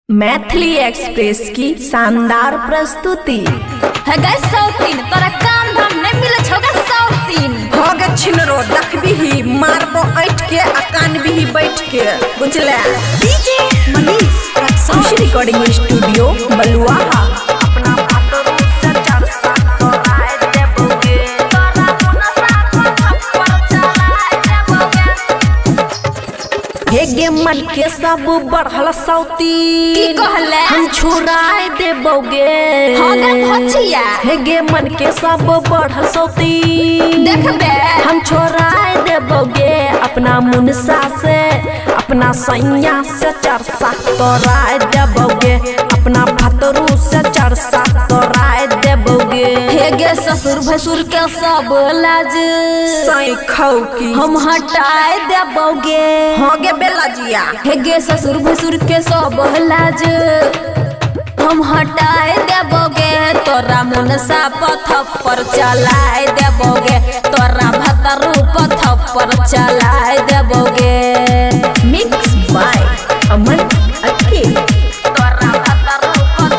Maithili express की शानदार प्रस्तुति है गै सौतीन तोरा काम धाम नहीं मिले छौगा सौतीन हो गे छिनरो देखबिही मारबो ऐठ के आ कानबिही बैठ के बुझले डीजे मनीष खुशी रिकॉर्डिंग स्टूडियो बलुआहा अपना भातरू से चर्चा तोराए देबोगे तोरा मुनसा को थप्पड़ चलाए देबोगे हे गे मन के सब बढ़ल सौती की कहले हम छुराए देबोगे हो गे भछिया हे गे मन के सब बढ़ल सौती देखबे हम छोराए देबोगे अपना मुनसा से अपना सैया से चरसा तोराए देबोगे अपना भतरू से चरसा तोराए देबोगे हे गे ससुर भसुर के सब लाज सई खाऊ की हम हटाए देबोगे हो गे बेला जिया हे गे ससुर भसुर के सब लाज हम हटाए देबोगे तोरा मुनसा थप्पड़ चलाए देबोगे तोरा भतरू थप्पड़ चलाए देबोगे मिक्स बाय अमन अखिल तोरा भतरू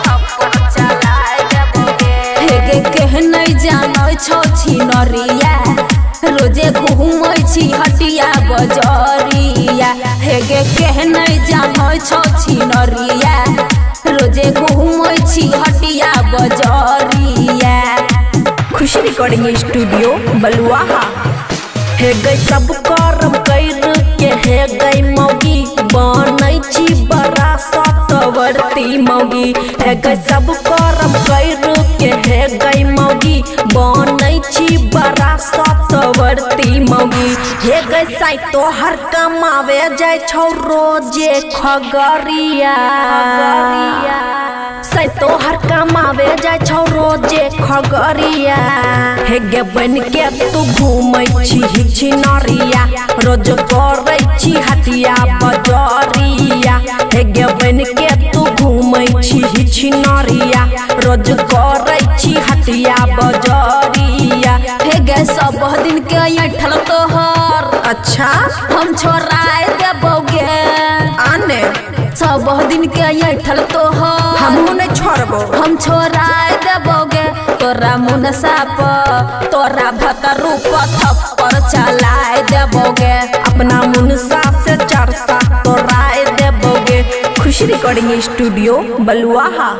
थप्पड़ चलाए देबोगे हे गे केहने जानो छौ छिनरिया रोजे घूमै छी हटिया बजरिया हे गे केहने जानो छौ छिनरिया रोजे घूमै छी हटिया बजरिया खुशी रिकॉर्डिंग स्टूडियो बलुआहा हे गई सब करम कर के हे गई मौगी बनै छी बड़ा सतवर्ती मौगी हे गई सब करम कर के हे गई मौगी बनै छी बड़ा सतवर्ती मौगी हे गई साई तोहर कमावे जाय छौ रोजे खगरिया साई तोहर कमावे जाय छौ रोजे खगरिया हे गे बन के तू घूमै छी छिनरिया रोज करै छी हटिया बजरिया हे गे बन के तू घूमै छी छिनरिया रोज करै छी हटिया बजरिया हे गे सब दिन के ऐठल तोहर अच्छा हम छोड़ाए देबोगे आने सब दिन के ऐठल तोहर हमहू नहीं छोड़बो हम छोड़ाए देबोगे तोरा मुनसा तोरा भतरू थप्पड़ चलाए देबोगे अपना मुनसा से चरसा तोराए देबोगे खुशी रिकॉर्डिंग स्टूडियो बलुआहा।